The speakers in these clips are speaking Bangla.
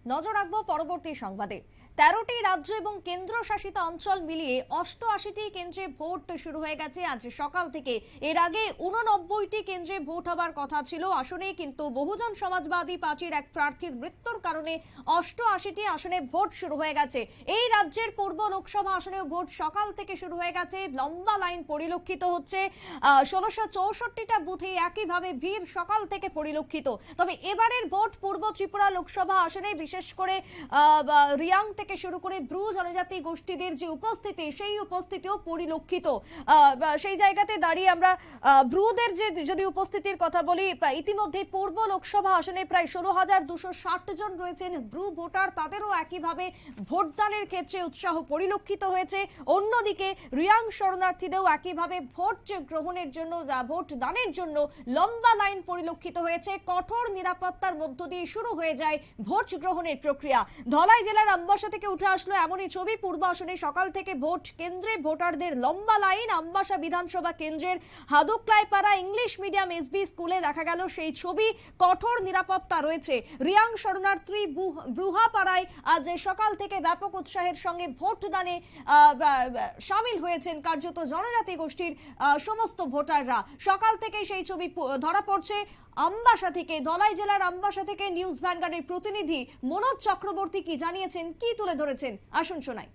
নজর রাখবো পরবর্তী সংবাদে। 13টি রাজ্য এবং কেন্দ্রশাসিত অঞ্চল মিলিয়ে 88টি কেন্দ্রে ভোট শুরু হয়ে গেছে আজ সকাল থেকে। এর আগে 89টি কেন্দ্রে ভোট হবার কথা ছিল আসনে, কিন্তু বহুজন সমাজবাদী পার্টির এক প্রার্থীর মৃত্যুর কারণে 88টি আসনে ভোট শুরু হয়ে গেছে। এই রাজ্যের পূর্ব লোকসভা আসনেও ভোট সকাল থেকে শুরু হয়ে গেছে। লম্বা লাইন পরিলক্ষিত হচ্ছে। 1664টা বুথে একইভাবে ভিড় সকাল থেকে পরিলক্ষিত। তবে এবারের ভোট পূর্ব ত্রিপুরা লোকসভা আসনে বিশেষ করে রিয়াং থেকে শুরু করে ব্রু জনজাতি গোষ্ঠীদের যে উপস্থিতি, সেই উপস্থিতিও পরিলক্ষিত। সেই জায়গাতে দাঁড়িয়ে আমরা ব্রুদের যে যদি উপস্থিতির কথা বলি, ইতিমধ্যে পূর্ব লোকসভা আসনে প্রায় 16,260 জন রয়েছেন ব্রু ভোটার, তাদেরও একইভাবে ভোটদানের ক্ষেত্রে উৎসাহ পরিলক্ষিত হয়েছে। অন্যদিকে রিয়াং শরণার্থীদেরও একইভাবে ভোট গ্রহণের জন্য, ভোট দানের জন্য লম্বা লাইন পরিলক্ষিত হয়েছে। কঠোর নিরাপত্তার মধ্য দিয়ে শুরু হয়ে যায় ভোট গ্রহণের প্রক্রিয়া। ধলাই জেলার আমবাসা থেকে উঠে আসলো এমনই ছবি। পূর্ব আসনে সকাল থেকে ভোট কেন্দ্রে ভোটারদের লম্বা লাইন। আমবাসা বিধানসভা কেন্দ্রের হাদুকলাইপাড়া ইংলিশ মিডিয়াম এসবি স্কুলে দেখা গেল সেই ছবি। কঠোর নিরাপত্তা রয়েছে। রিয়াং শরণার্থী ব্রুহাপাড়ায় আজ সকাল থেকে ব্যাপক উৎসাহের সঙ্গে ভোট দানে সামিল হয়েছেন কার্যত জনজাতি গোষ্ঠীর সমস্ত ভোটাররা। সকাল থেকে সেই ছবি ধরা পড়ছে। আমবাসা থেকে, ধলাই জেলার আমবাসা থেকে নিউজ ভ্যানগার্ডের প্রতিনিধি মনোজ চক্রবর্তী কি জানিয়েছেন, কি তুলে ধরেছেন, আসুন শোনাই।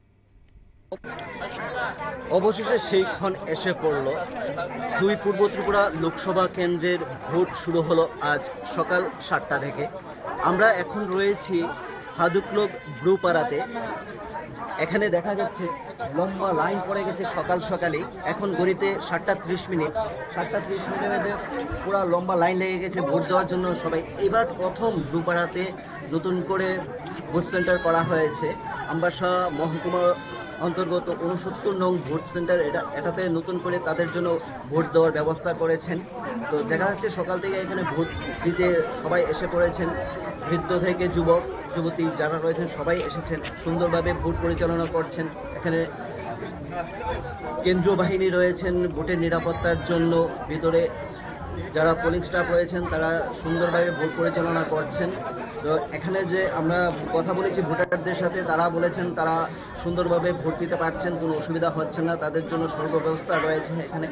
অবশেষে সেই ক্ষণ এসে পড়ল। 2 পূর্ব ত্রিপুরা লোকসভা কেন্দ্রের ভোট শুরু হলো আজ সকাল 7টা থেকে। আমরা এখন রয়েছি হাদুকলোক ব্রুপাড়াতে। এখানে দেখা যাচ্ছে লম্বা লাইন পড়ে গেছে সকাল সকালেই। এখন ঘড়িতে 7:30। 7:30 পুরো লম্বা লাইন লেগে গেছে ভোট দেওয়ার জন্য সবাই। এবার প্রথম ব্রুপাড়াতে নতুন করে ভোট সেন্টার করা হয়েছে। আমবাসা মহকুমা অন্তর্গত 69 নং ভোট সেন্টার এটাতে নতুন করে তাদের জন্য ভোট দেওয়ার ব্যবস্থা করেছেন। তো দেখা যাচ্ছে সকাল থেকে এখানে ভোট দিতে সবাই এসে পড়েছেন। বৃদ্ধ থেকে যুবক যুবতী যারা রয়েছেন সবাই এসেছেন, সুন্দরভাবে ভোট পরিচালনা করছেন। এখানে কেন্দ্রীয় বাহিনী রয়েছেন ভোটের নিরাপত্তার জন্য। ভিতরে যারা পোলিং স্টাফ রয়েছেন তারা সুন্দরভাবে ভোট পরিচালনা করছেন। তো এখানে যে আমরা কথা বলেছি ভোটারদের সাথে, তারা বলেছেন তারা সুন্দরভাবে ভোট দিতে পারছেন, কোনো অসুবিধা হচ্ছে না, তাদের জন্য সর্বব্যবস্থা রয়েছে এখানে।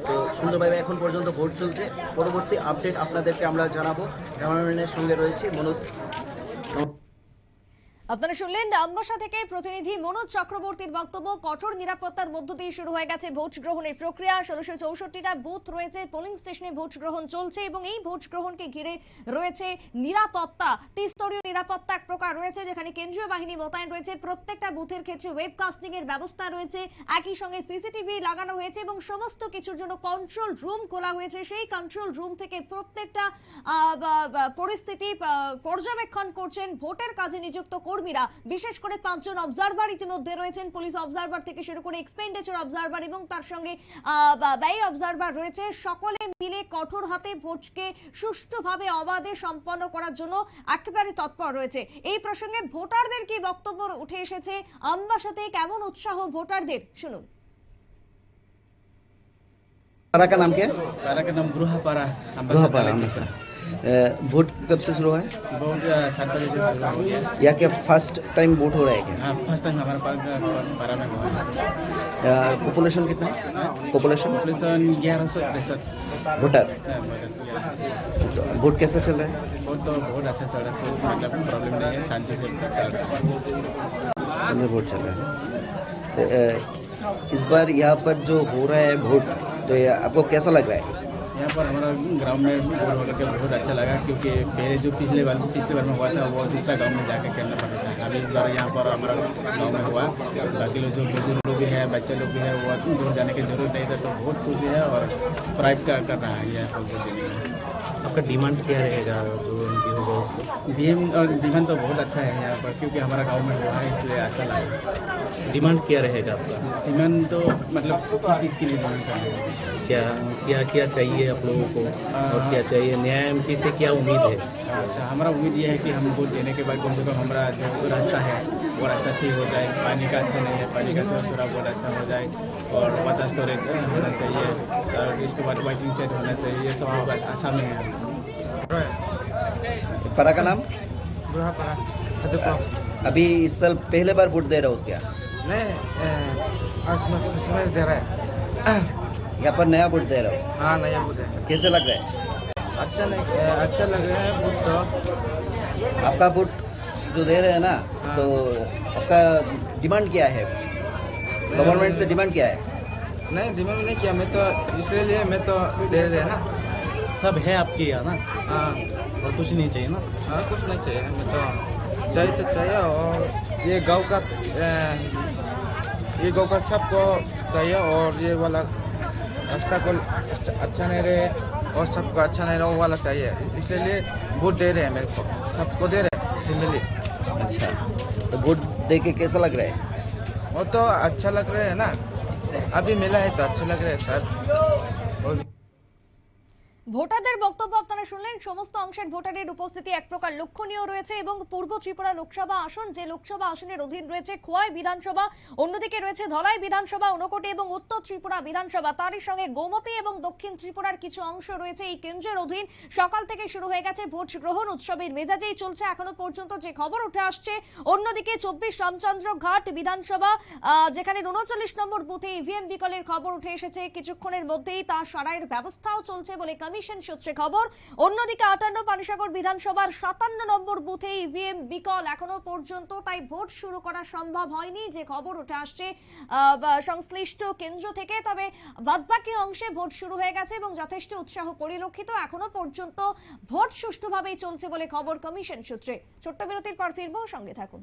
তো সুন্দরভাবে এখন পর্যন্ত ভোট চলছে। পরবর্তী আপডেট আপনাদেরকে আমরা জানাবো। ক্যামেরাম্যানের সঙ্গে রয়েছি মনোজ। আপনারা শুনলেন আমবাসা থেকে প্রতিনিধি মনোজ চক্রবর্তীর বক্তব্য। কঠোর নিরাপত্তার মধ্য দিয়ে শুরু হয়ে গেছে ভোট গ্রহণের প্রক্রিয়া। 1664টা বুথ রয়েছে, পোলিং স্টেশনে ভোট গ্রহণ চলছে এবং এই ভোট গ্রহণকে ঘিরে রয়েছে নিরাপত্তা। 3স্তরীয় নিরাপত্তা এক প্রকার রয়েছে, যেখানে কেন্দ্রীয় বাহিনী মোতায়েন রয়েছে। প্রত্যেকটা বুথের ক্ষেত্রে ওয়েবকাস্টিং এর ব্যবস্থা রয়েছে, একই সঙ্গে সিসিটিভি লাগানো হয়েছে এবং সমস্ত কিছুর জন্য কন্ট্রোল রুম খোলা হয়েছে। সেই কন্ট্রোল রুম থেকে প্রত্যেকটা পরিস্থিতি পর্যবেক্ষণ করছেন ভোটের কাজে নিযুক্ত কর্মীরা। বিশেষ করে 5 জন অবজারভার ইতিমধ্যে রয়েছেন, পুলিশ অবজারভার থেকে শুরু করে এক্সপেন্ডিচার অবজারভার এবং তার সঙ্গে ব্যয় অবজারভার রয়েছে। সকলে মিলে কঠোর হাতে ভোটকে সুষ্ঠুভাবে অবাধে সম্পন্ন করার জন্য একেবারে তৎপর রয়েছে। এই প্রসঙ্গে ভোটারদের কি বক্তব্য উঠে এসেছে, আমবাসাতে কেমন উৎসাহ ভোটারদের, শুনুন। पारा का नाम क्या है? पारा का नाम ब्रूहापारा। वोट कब से शुरू हुआ है? वोट 7 बजे से शुरू हो गया। या क्या फर्स्ट टाइम वोट हो रहा है क्या? हाँ, फर्स्ट टाइम हमारे पारा में हुआ है। पॉपुलेशन कितना है? Population 1163 voter. तो वोट कैसा चल रहा है? वोट तो बहुत अच्छा चल रहा है, कोई मतलब प्रॉब्लम नहीं है, शांति से चल रहा है। वोट चल रहा है। तो इस बार यहाँ पर जो हो रहा है वोट, तो आपको कैसा लग रहा है? यहाँ पर हमारा गांव में वोट होकर के बहुत अच्छा लगा, क्योंकि पहले जो पिछले बार में हुआ था वो दूसरा गांव में जाकर करना पड़ता था। अभी इस बार यहाँ पर हमारा गांव में हुआ। बाकी लोग जो बुजुर्ग लोग भी है, बच्चे लोग भी है, वो दूर जाने की जरूरत नहीं था, तो बहुत खुशी है और प्राइव कर रहा है यह। आपका डिमांड क्या रहेगा जो डिमांड तो बहुत अच्छा है यहाँ पर, क्योंकि हमारा गांव में हुआ है इसलिए अच्छा लगा। डिमांड क्या रहेगा आपका? डिमांड तो मतलब चीज़ के लिए डिमांड करना है। क्या क्या क्या चाहिए आप लोगों को और क्या चाहिए? न्याय एमपी से क्या उम्मीद है? अच्छा, हमारा उम्मीद ये है कि हम वोट देने के बाद कम से कम हमारा जो रास्ता है वो रास्ता ठीक हो जाए। पानी का अच्छा नहीं है, पानी का थोड़ा बहुत अच्छा हो जाए और वाटर स्टोरेज होना चाहिए और इसके बाद वेटिंग सेट होना चाहिए। ये सब आशा में है। पारा का नाम बुढ़ापड़ा हदुको अभी इस साल पहले बार वोट दे रहे हो क्या? नहीं दे रहा है। यहाँ पर नया वोट दे रहे हो? हाँ नया बुढ़े कैसे लग रहा है? अच्छा लग रहा है बुढ़ तो। आपका वोट जो दे रहे हैं ना, हाँ। तो आपका डिमांड क्या है? गवर्नमेंट से डिमांड क्या है? नहीं दिमाग नहीं किया मैं तो, इसलिए मैं तो दे रहे ना। सब है आपके यहाँ ना, हाँ और कुछ नहीं चाहिए ना। हाँ कुछ नहीं चाहिए, मैं तो चाहिए तो चाहिए। और ये गांव का सबको चाहिए, और ये वाला रास्ता को अच्छा नहीं रहे और सबको अच्छा नहीं रहे वो वाला चाहिए, इसलिए वोट दे रहे हैं मेरे को, सबको दे रहे हैं फैमिली। अच्छा, तो वोट दे के कैसा लग रहा है? वो तो अच्छा लग रहा है ना, अभी मिला है तो अच्छा लग रहा है सर। और ভোটারদের বক্তব্য আপনারা শুনলেন। সমস্ত অংশের ভোটারের উপস্থিতি এক প্রকার লক্ষণীয় রয়েছে এবং পূর্ব ত্রিপুরা লোকসভা আসন, যে লোকসভা আসনের অধীন রয়েছে খোয়াই বিধানসভা, অন্যদিকে রয়েছে ধলাই বিধানসভা, ঊনকোটি এবং উত্তর ত্রিপুরা বিধানসভা, তারই সঙ্গে গোমতী এবং দক্ষিণ ত্রিপুরার কিছু অংশ রয়েছে এই কেন্দ্রের অধীন। সকাল থেকে শুরু হয়ে গেছে ভোট গ্রহণ, উৎসবের মেজাজেই চলছে এখনো পর্যন্ত যে খবর উঠে আসছে। অন্যদিকে 24 রামচন্দ্র ঘাট বিধানসভা, যেখানে 39 নম্বর বুথে ইভিএম বিকলের খবর উঠে এসেছে কিছুক্ষণের মধ্যেই, তা সারাইয়ের ব্যবস্থাও চলছে বলে কমিশন সূত্রে খবর। অন্যদিকে 58 পানিসাগর বিধানসভার 57 নম্বর বুথে ইভিএম বিকল এখনো পর্যন্ত, তাই ভোট শুরু করা সম্ভব হয়নি, যে খবর উঠে আসছে সংশ্লিষ্ট কেন্দ্র থেকে। তবে বাদবাকি অংশে ভোট শুরু হয়ে গেছে এবং যথেষ্ট উৎসাহ পরিলক্ষিত। এখনো পর্যন্ত ভোট সুষ্ঠুভাবেই চলছে বলে খবর কমিশন সূত্রে। ছোট্ট বিরতির পর ফিরবো, সঙ্গে থাকুন।